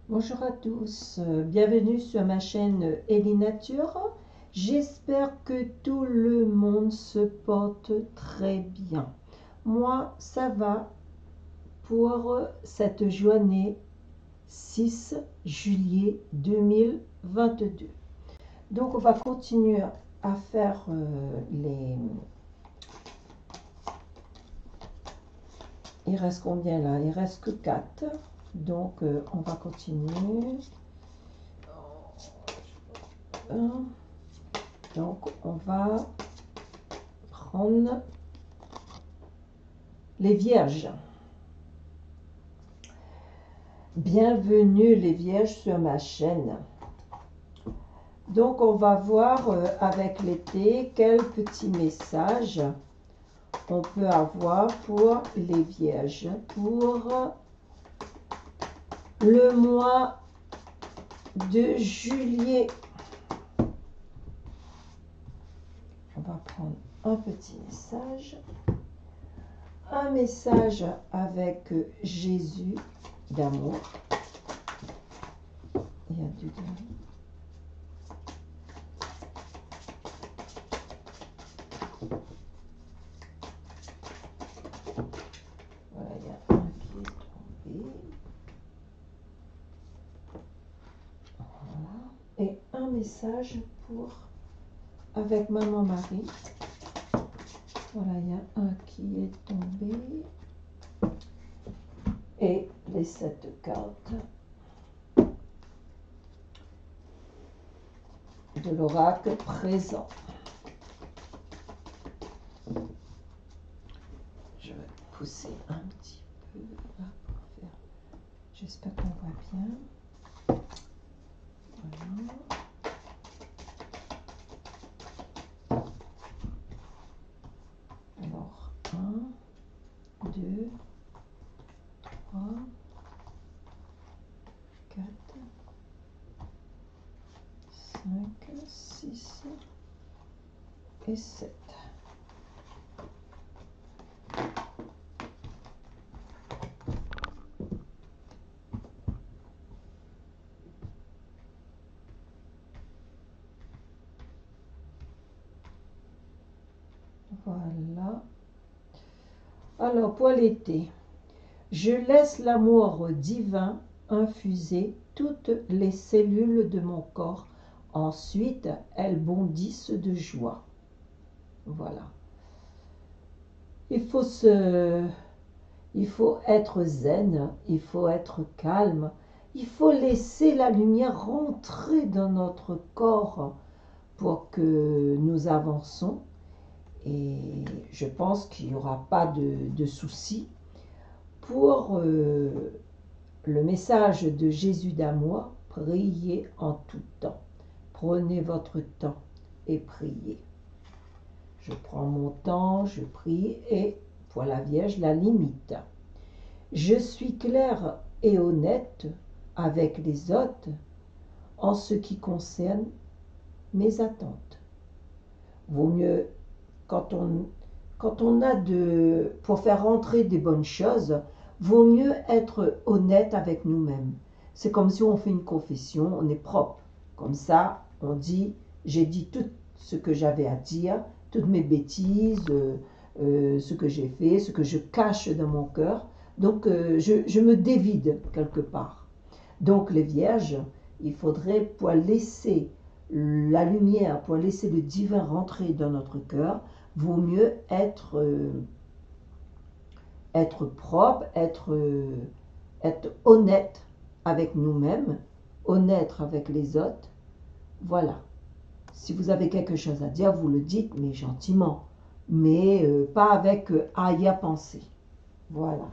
Bonjour à tous, bienvenue sur ma chaîne Ellie Nature. J'espère que tout le monde se porte très bien. Moi, ça va pour cette journée 6 juillet 2022. Donc, on va continuer à faire Il reste combien là? Il reste que 4. Donc, on va continuer. Donc, on va prendre les vierges. Bienvenue les vierges sur ma chaîne. Donc, on va voir avec l'été quel petit message on peut avoir pour les vierges pour le mois de juillet. On va prendre un petit message. Un message avec Jésus d'amour. Il y a du dedans. Voilà, il y a un qui est tombé. Voilà. Et un message pour avec Maman Marie. Voilà, il y a un qui est tombé. Et les 7 cartes de l'oracle présent. Je vais pousser un petit peu là pour faire. J'espère qu'on voit bien. Voilà. Alors, 1, 2, 3, 4, 5, 6 et 7. Voilà. Alors, pour l'été, je laisse l'amour divin infuser toutes les cellules de mon corps. Ensuite, elles bondissent de joie. Voilà. Il faut être zen, il faut être calme, il faut laisser la lumière rentrer dans notre corps pour que nous avançons. Et je pense qu'il n'y aura pas de soucis. Pour le message de Jésus d'amour, priez en tout temps. Prenez votre temps et priez. Je prends mon temps, je prie et pour la Vierge, la limite. Je suis claire et honnête avec les autres en ce qui concerne mes attentes. Vaut mieux quand on a pour faire rentrer des bonnes choses, vaut mieux être honnête avec nous-mêmes. C'est comme si on fait une confession, on est propre. Comme ça, on dit, j'ai dit tout ce que j'avais à dire, toutes mes bêtises, ce que j'ai fait, ce que je cache dans mon cœur. Donc, je me dévide quelque part. Donc, les vierges, il faudrait, pour laisser la lumière, pour laisser le divin rentrer dans notre cœur, vaut mieux être propre, être honnête avec nous-mêmes, honnête avec les autres. Voilà. Si vous avez quelque chose à dire, vous le dites, mais gentiment. Mais pas avec arrière-pensée. Voilà.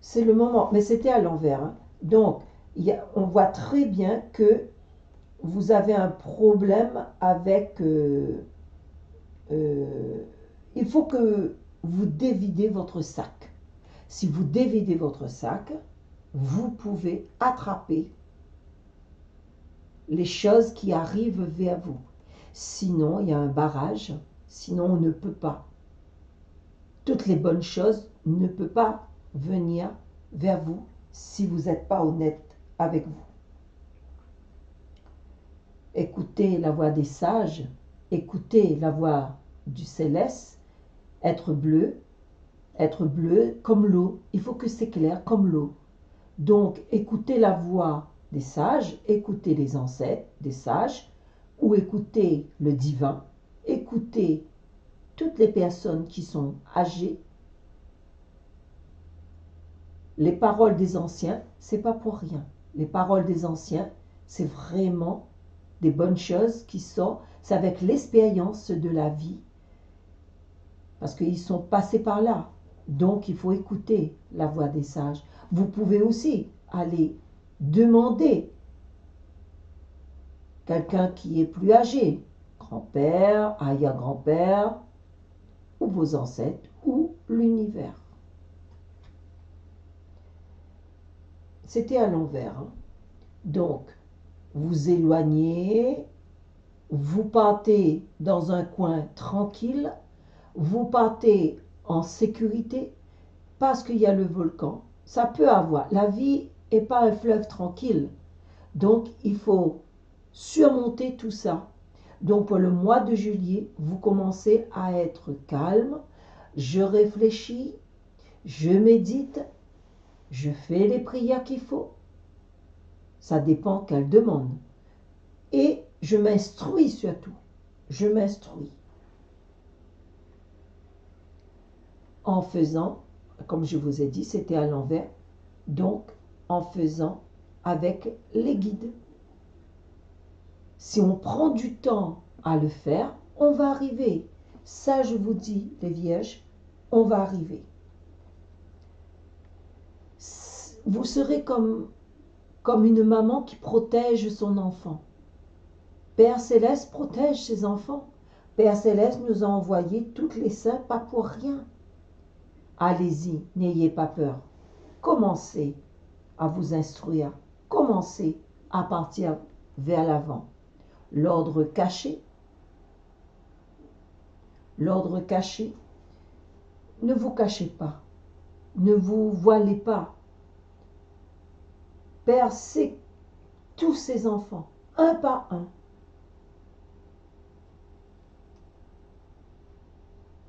C'est le moment. Mais c'était à l'envers. Hein. Donc, on voit très bien que vous avez un problème avec... il faut que vous dévidez votre sac. Si vous dévidez votre sac, vous pouvez attraper les choses qui arrivent vers vous. Sinon, il y a un barrage. Sinon, on ne peut pas. Toutes les bonnes choses ne peuvent pas venir vers vous si vous n'êtes pas honnête avec vous. Écoutez la voix des sages, écoutez la voix du céleste, être bleu comme l'eau. Il faut que c'est clair comme l'eau. Donc, écoutez la voix des sages, écoutez les ancêtres des sages, ou écoutez le divin, écoutez toutes les personnes qui sont âgées. Les paroles des anciens, c'est pas pour rien. Les paroles des anciens, c'est vraiment des bonnes choses qui sont, c'est avec l'expérience de la vie, parce qu'ils sont passés par là. Donc, il faut écouter la voix des sages. Vous pouvez aussi aller demander quelqu'un qui est plus âgé, grand-père, arrière-grand-père, ou vos ancêtres, ou l'univers. C'était à l'envers. Hein. Donc, vous éloignez, vous partez dans un coin tranquille, vous partez en sécurité, parce qu'il y a le volcan. Ça peut avoir. La vie n'est pas un fleuve tranquille. Donc, il faut surmonter tout ça. Donc, pour le mois de juillet, vous commencez à être calme. Je réfléchis, je médite, je fais les prières qu'il faut. Ça dépend quelle demande. Et je m'instruis surtout. Je m'instruis. En faisant, comme je vous ai dit, c'était à l'envers. Donc, en faisant avec les guides. Si on prend du temps à le faire, on va arriver. Ça, je vous dis, les vierges, on va arriver. Vous serez comme une maman qui protège son enfant. Père Céleste protège ses enfants. Père Céleste nous a envoyé toutes les saints, pas pour rien. Allez-y, n'ayez pas peur. Commencez à vous instruire. Commencez à partir vers l'avant. L'ordre caché. L'ordre caché. Ne vous cachez pas. Ne vous voilez pas. Percez tous ces enfants, un par un.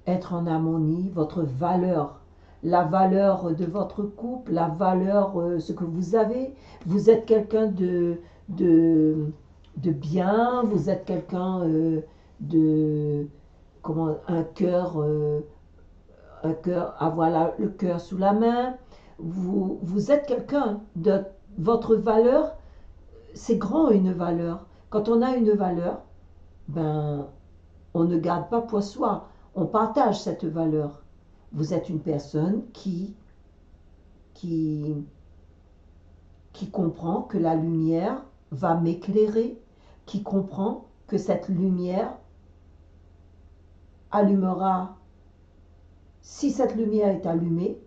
Être en harmonie, votre valeur, la valeur de votre couple, la valeur, ce que vous avez. Vous êtes quelqu'un de bien, vous êtes quelqu'un un cœur, avoir le cœur sous la main. Vous êtes quelqu'un de votre valeur, c'est grand une valeur. Quand on a une valeur, ben, on ne garde pas pour soi, on partage cette valeur. Vous êtes une personne qui comprend que la lumière va m'éclairer, qui comprend que cette lumière allumera. Si cette lumière est allumée,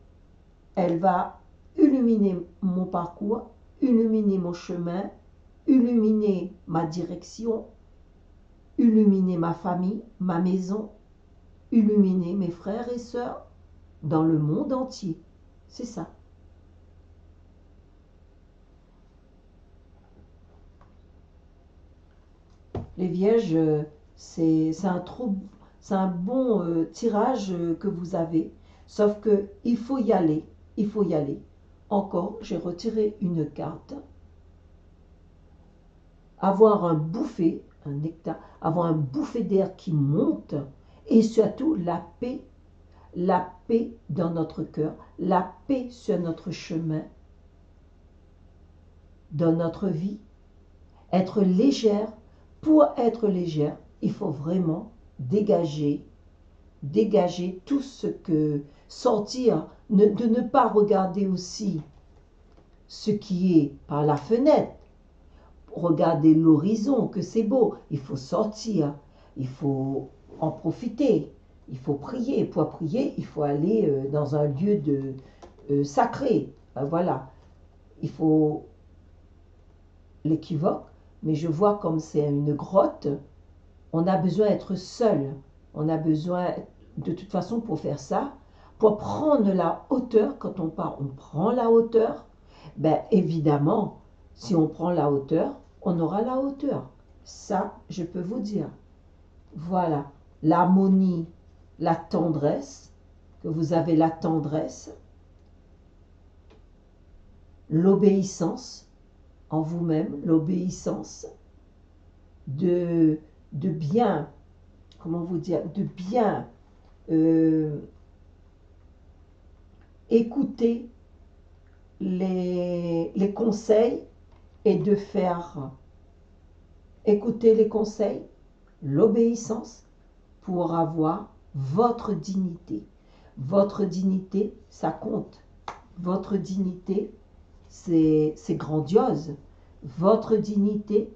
elle va illuminer mon parcours, illuminer mon chemin, illuminer ma direction, illuminer ma famille, ma maison, illuminer mes frères et sœurs dans le monde entier. C'est ça. Les vierges, c'est un bon tirage que vous avez, sauf que il faut y aller, il faut y aller. Encore, j'ai retiré une carte. Avoir un bouffé, un nectar, avoir un bouffé d'air qui monte, et surtout la paix dans notre cœur, la paix sur notre chemin, dans notre vie. Être légère. Pour être légère, il faut vraiment dégager tout ce que sortir, de ne pas regarder aussi ce qui est par la fenêtre, regarder l'horizon, que c'est beau. Il faut sortir, il faut en profiter, il faut prier. Pour prier, il faut aller dans un lieu sacré. Voilà, il faut l'équivoque, mais je vois comme c'est une grotte, on a besoin d'être seul. On a besoin, de toute façon, pour faire ça, pour prendre la hauteur, quand on part, on prend la hauteur, Ben, évidemment, si on prend la hauteur, on aura la hauteur. Ça, je peux vous dire. Voilà, l'harmonie, la tendresse, que vous avez la tendresse, l'obéissance en vous-même, l'obéissance de bien, comment vous dire, de bien écouter les conseils et de faire écouter les conseils, l'obéissance pour avoir votre dignité. Votre dignité, ça compte. Votre dignité, c'est grandiose. Votre dignité,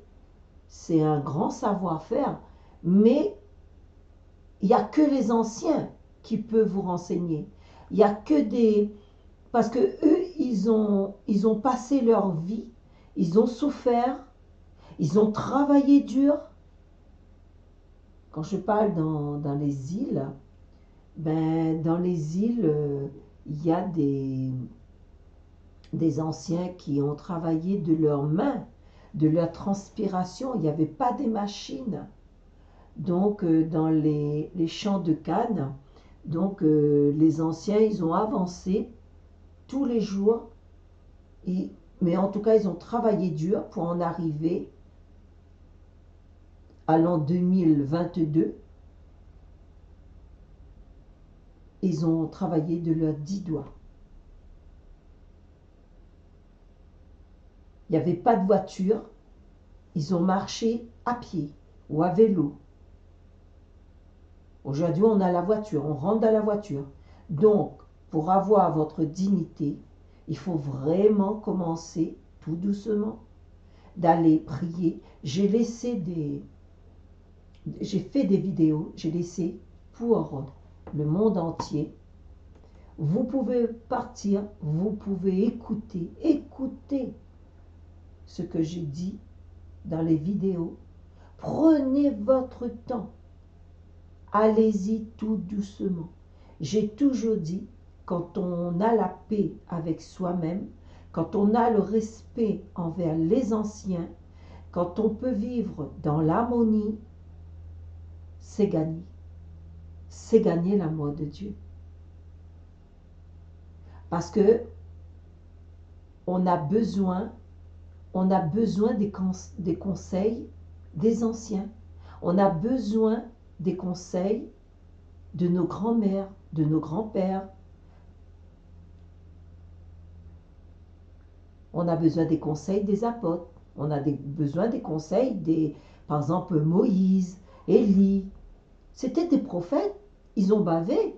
c'est un grand savoir-faire, mais il n'y a que les anciens qui peuvent vous renseigner. Il n'y a que des... Parce que eux, ils ont passé leur vie, ils ont souffert, ils ont travaillé dur. Quand je parle dans les îles, ben, dans les îles, il y a des anciens qui ont travaillé de leurs mains, de leur transpiration. Il n'y avait pas des machines. Donc, dans les champs de canne, donc, les anciens, ils ont avancé tous les jours. Mais en tout cas, ils ont travaillé dur pour en arriver à l'an 2022. Ils ont travaillé de leurs 10 doigts. Il n'y avait pas de voiture. Ils ont marché à pied ou à vélo. Aujourd'hui, on a la voiture, on rentre dans la voiture. Donc, pour avoir votre dignité, il faut vraiment commencer tout doucement, d'aller prier. J'ai fait des vidéos, j'ai laissé pour le monde entier. Vous pouvez partir, vous pouvez écouter ce que j'ai dit dans les vidéos. Prenez votre temps. Allez-y tout doucement. J'ai toujours dit, quand on a la paix avec soi-même, quand on a le respect envers les anciens, quand on peut vivre dans l'harmonie, c'est gagné. C'est gagner l'amour de Dieu. Parce que on a besoin des conseils des anciens. On a besoin des conseils de nos grands-mères, de nos grands-pères. On a besoin des conseils des apôtres. On a besoin des conseils par exemple, Moïse, Élie. C'était des prophètes. Ils ont bavé.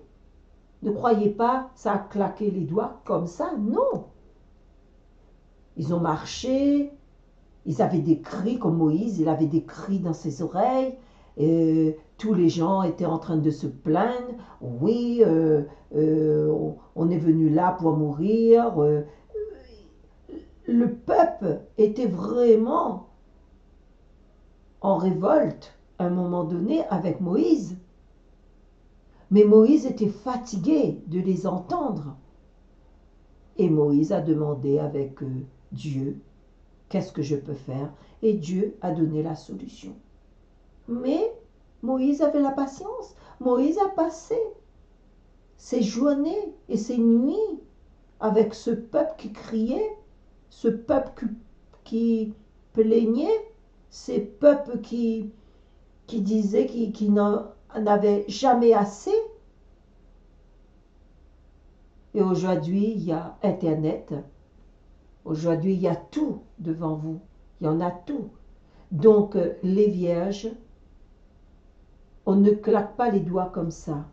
Ne croyez pas, ça a claqué les doigts comme ça. Non. Ils ont marché. Ils avaient des cris comme Moïse. Il avait des cris dans ses oreilles. Tous les gens étaient en train de se plaindre. Oui, on est venu là pour mourir. Le peuple était vraiment en révolte à un moment donné avec Moïse. Mais Moïse était fatigué de les entendre. Et Moïse a demandé avec Dieu, qu'est-ce que je peux faire? Et Dieu a donné la solution. Mais Moïse avait la patience. Moïse a passé ses journées et ses nuits avec ce peuple qui criait, ce peuple qui plaignait, ces peuples qui disaient qu'ils n'en avaient jamais assez. Et aujourd'hui, il y a Internet. Aujourd'hui, il y a tout devant vous. Il y en a tout. Donc, les vierges, on ne claque pas les doigts comme ça.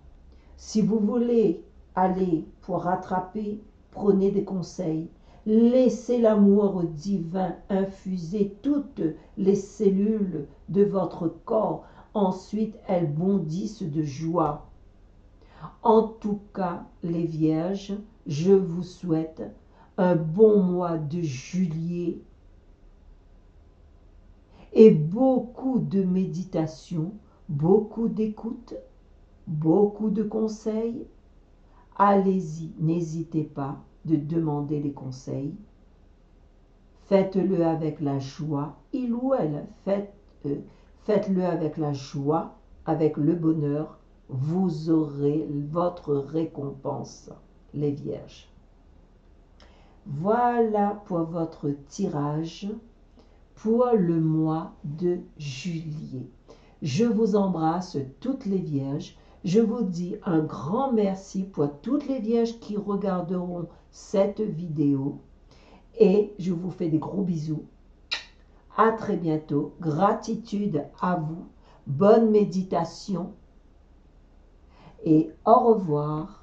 Si vous voulez aller pour rattraper, prenez des conseils. Laissez l'amour divin infuser toutes les cellules de votre corps. Ensuite, elles bondissent de joie. En tout cas, les vierges, je vous souhaite un bon mois de juillet et beaucoup de méditation, beaucoup d'écoute, beaucoup de conseils. Allez-y, n'hésitez pas de demander les conseils. Faites-le avec la joie, il ou elle, faites-le avec la joie, avec le bonheur, vous aurez votre récompense, les vierges. Voilà pour votre tirage pour le mois de juillet. Je vous embrasse toutes les vierges. Je vous dis un grand merci pour toutes les vierges qui regarderont cette vidéo. Et je vous fais des gros bisous. À très bientôt. Gratitude à vous. Bonne méditation. Et au revoir.